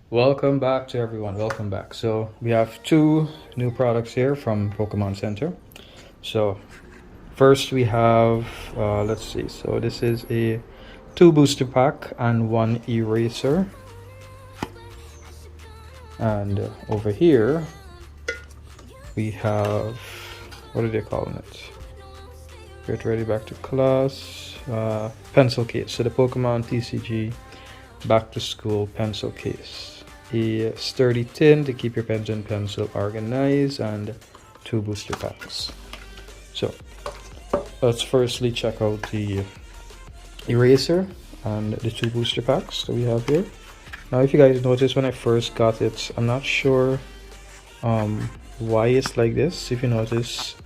Welcome back to everyone. Welcome back. So we have two new products here from Pokemon Center. So first we have, let's see. So this is a 2 booster pack and 1 eraser. And over here we have, what are they calling it? Get ready back to class. Pencil case. So the Pokemon TCG back to school pencil case. A sturdy tin to keep your pens and pencil organized, and 2 booster packs. So let's firstly check out the eraser and the 2 booster packs that we have here. Now if you guys notice, when I first got it, I'm not sure why it's like this. If you notice,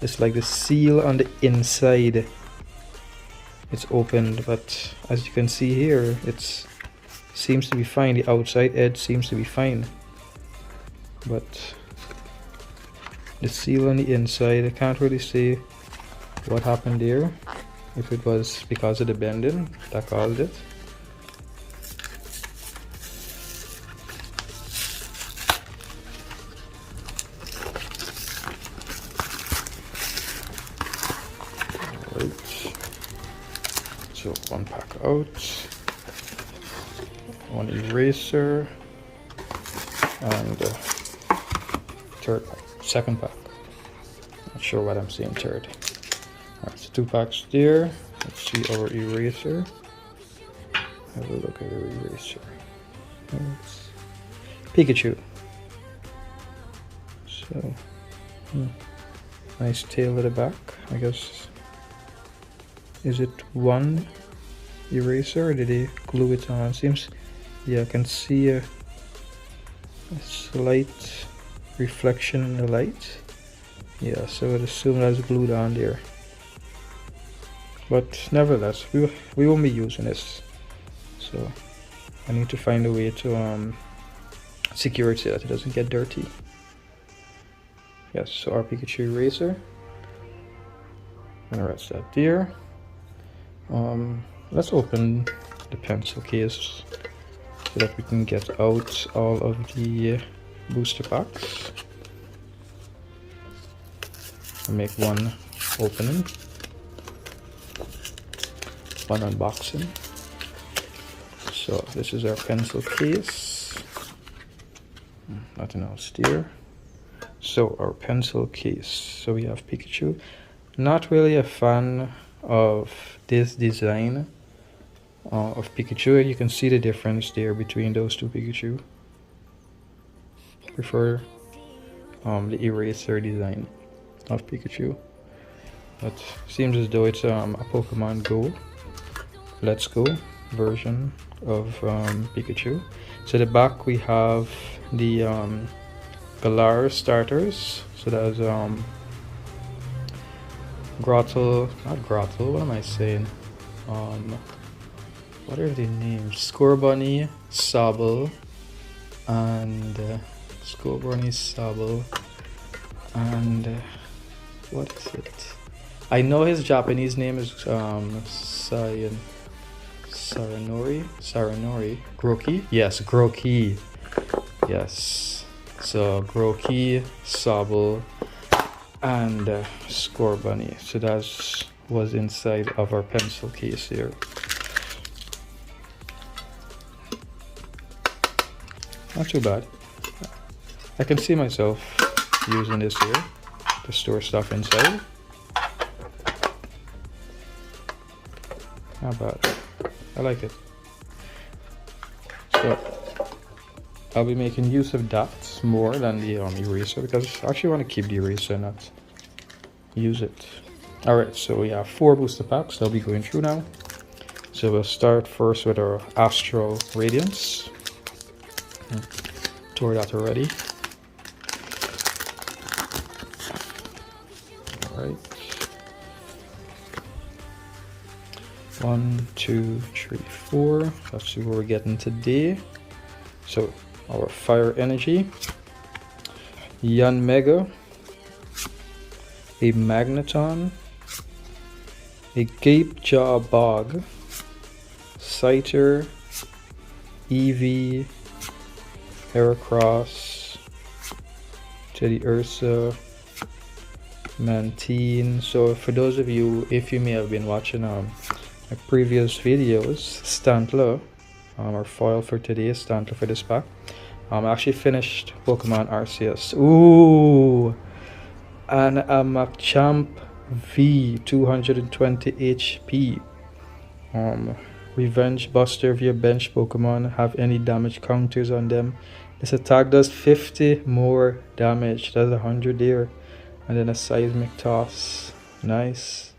it's like the seal on the inside, it's opened, but as you can see here, it's seems to be fine. The outside edge seems to be fine, but the seal on the inside, I can't really see what happened there, if it was because of the bending that caused it. Alright, so 1 pack out, 1 eraser, and second pack. Not sure what I'm saying third. Alright, so 2 packs there. Let's see our eraser. Have a look at our eraser. It's Pikachu. So, nice tail at the back. I guess, is it 1 eraser or did they glue it on? Seems, yeah, I can see a slight reflection in the light. Yeah, so I'd assume that's glued on there. But nevertheless, we won't be using this. So I need to find a way to secure it so that it doesn't get dirty. Yes, so our Pikachu eraser. And that's that there. Let's open the pencil case so that we can get out all of the booster packs. I'll make one opening, one unboxing. So this is our pencil case. Nothing else there. So our pencil case. So we have Pikachu. Not really a fan of this design of Pikachu. You can see the difference there between those 2 Pikachu. Prefer the eraser design of Pikachu. But seems as though it's a Pokemon Go, Let's Go version of Pikachu. So the back we have the Galar starters. So that's Grottle, not Grottle, what am I saying? What are the names? Scorbunny, Sobble, and Scorbunny, Sobble, and what is it? I know his Japanese name is Saranori, Groki? Yes, Groki. Yes. So Groki, Sobble, and Scorbunny. So that was inside of our pencil case here. Not too bad. I can see myself using this here to store stuff inside. Not bad. I like it. So I'll be making use of that more than the eraser, because I actually want to keep the eraser and not use it. Alright, so we have 4 booster packs I'll be going through now. So we'll start first with our Astral Radiance. Tore that already. Alright. 1, 2, 3, 4. Let's see what we're getting today. So our Fire Energy, Yanmega, a Magneton, a Gape Jaw Bog, Scyther, Eevee, Heracross, Teddy Ursa, Mantine. So for those of you, if you may have been watching my previous videos, Stantler, our foil for today is Stantler for this pack. I actually finished Pokemon Arceus. Ooh! And a Machamp V, 220 HP. Revenge Buster. If your bench Pokemon have any damage counters on them, this attack does 50 more damage. That's 100 there. And then a Seismic Toss. Nice.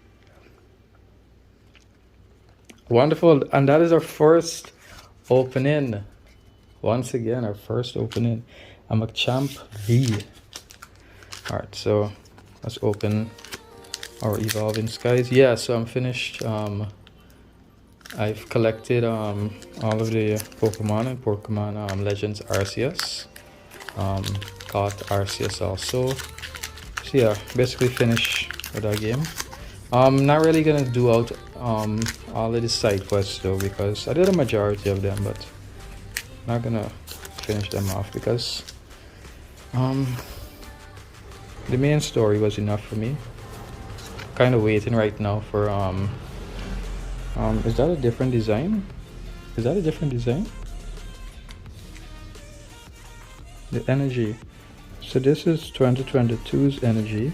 Wonderful. And that is our first opening. Once again, our first opening. A Machamp V. Alright, so let's open our Evolving Skies. Yeah, so I'm finished. I've collected all of the Pokemon and Pokemon Legends Arceus. Caught Arceus also. So yeah, basically finished with that game. I'm not really gonna do out all of the side quests though, because I did a majority of them, but not gonna finish them off because the main story was enough for me. Kind of waiting right now for is that a different design? Is that a different design? The energy. So this is 2022's energy.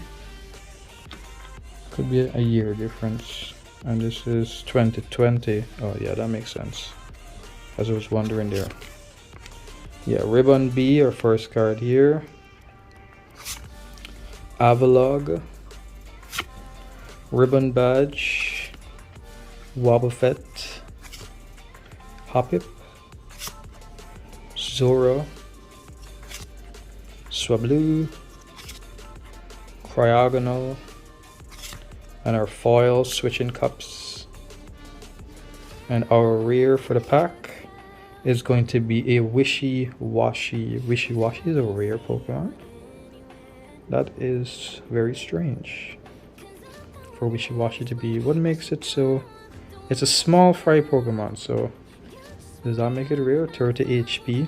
Could be a year difference. And this is 2020. Oh yeah, that makes sense. As I was wondering there. Yeah, Ribbon B, our first card here. Avalog. Ribbon Badge. Wobbuffet, Hoppip, Zoro, Swablu, Cryogonal, and our foil Switching Cups. And our rare for the pack is going to be a Wishy-Washy. Wishy-Washy is a rare Pokemon. That is very strange for Wishy-Washy to be. What makes it so? It's a small fry Pokemon, so does that make it rare? 30 HP.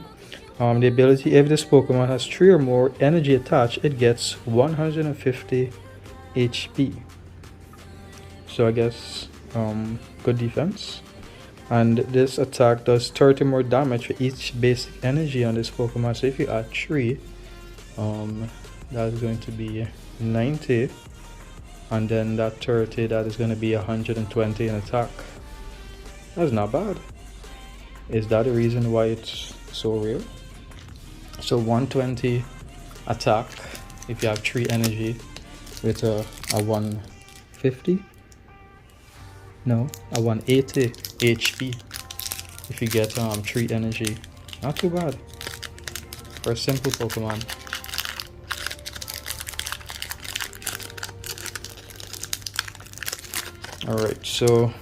The ability, if this Pokemon has 3 or more energy attached, it gets 150 HP. So I guess good defense. And this attack does 30 more damage for each basic energy on this Pokemon. So if you add 3, that is going to be 90. And then that 30, that is going to be 120 in attack. That's not bad. Is that the reason why it's so rare? So 120 attack if you have 3 energy with a 150? No, a 180 HP if you get 3 energy. Not too bad for a simple Pokemon. Alright, so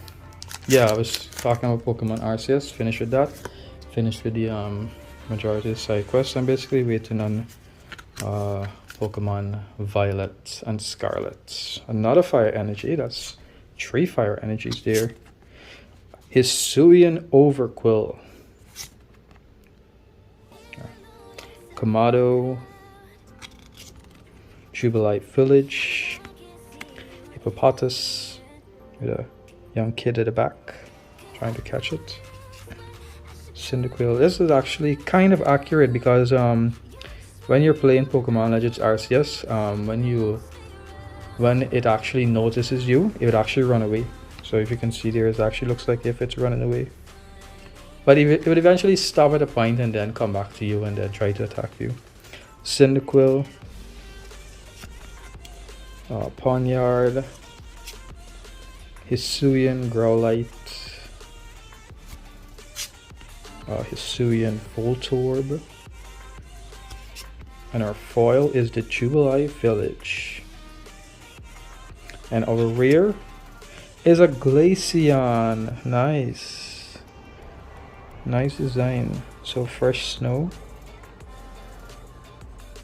yeah, I was talking about Pokemon Arceus, finished with that, finished with the majority of the side quests. I'm basically waiting on Pokemon Violet and Scarlet. Another fire energy, that's 3 fire energies there. Hisuian Overquill, Kamado, Jubilite Village, Hippopotas, with a young kid at the back trying to catch it. Cyndaquil. This is actually kind of accurate because when you're playing Pokemon Legends Arceus, when it actually notices you, it would actually run away. So if you can see there, it actually looks like if it's running away. But it would eventually stop at a point and then come back to you and then try to attack you. Cyndaquil, Ponyard, Hisuian Growlite, Hisuian Voltorb, and our foil is the Jubilite Village. And our rare is a Glaceon. Nice. Nice design. So fresh snow.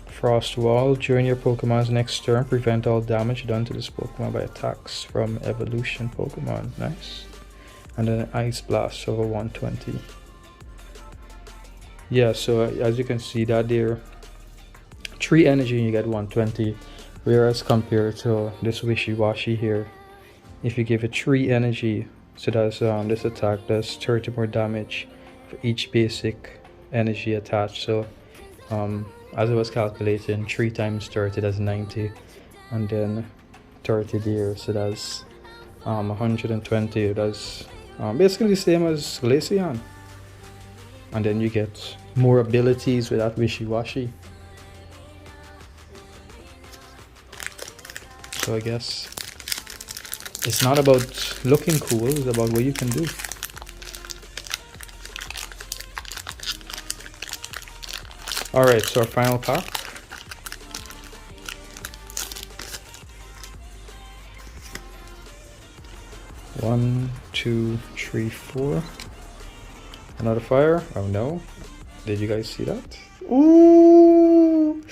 Frost Wall. During your Pokemon's next turn, prevent all damage done to this Pokemon by attacks from evolution Pokemon. Nice. And then an Ice Blast over 120. yeah, so as you can see that there, 3 energy and you get 120, whereas compared to this wishy-washy here, if you give it 3 energy, so that's this attack does 30 more damage for each basic energy attached. So as I was calculating, 3 times 30, that's 90, and then 30 there, so that's 120. That's basically the same as Glaceon, and then you get more abilities with that wishy-washy. So I guess it's not about looking cool, it's about what you can do. Alright, so our final pack. One, two, three, four. Another fire. Oh no. Did you guys see that? Ooh!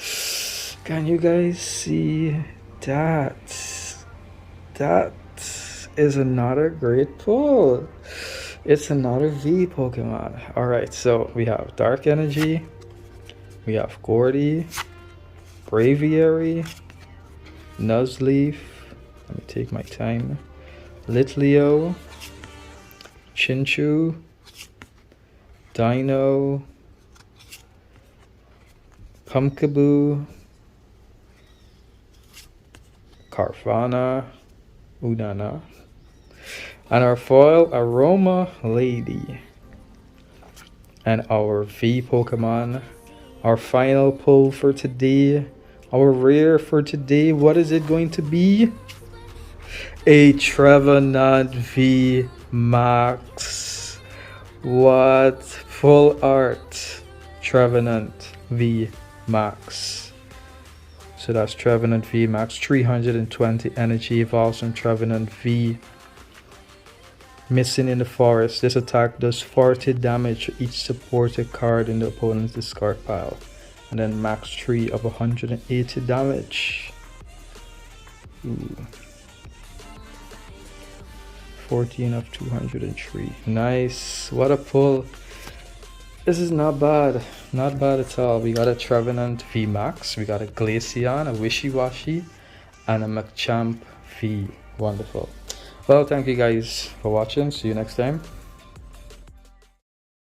Can you guys see that? That is another great pull. It's another V Pokemon. Alright, so we have Dark Energy, we have Gordy, Braviary, Nuzleaf, let me take my time, Litleo, Chinchou, Dino, Pumpkaboo, Carvana, Udana, and our foil Aroma Lady. And our V Pokemon, our final pull for today, our rare for today, what is it going to be? A Trevenant VMAX. What? Full art Trevenant VMAX. So that's Trevenant VMAX, 320 energy, evolves from Trevenant V. Missing in the forest. This attack does 40 damage to each supported card in the opponent's discard pile. And then max 3 of 180 damage. Ooh. 14 of 203. Nice. What a pull. This is not bad. Not bad at all. We got a Trevenant VMAX. We got a Glaceon, a Wishy-Washy, and a Machamp V. Wonderful. Well, thank you guys for watching. See you next time.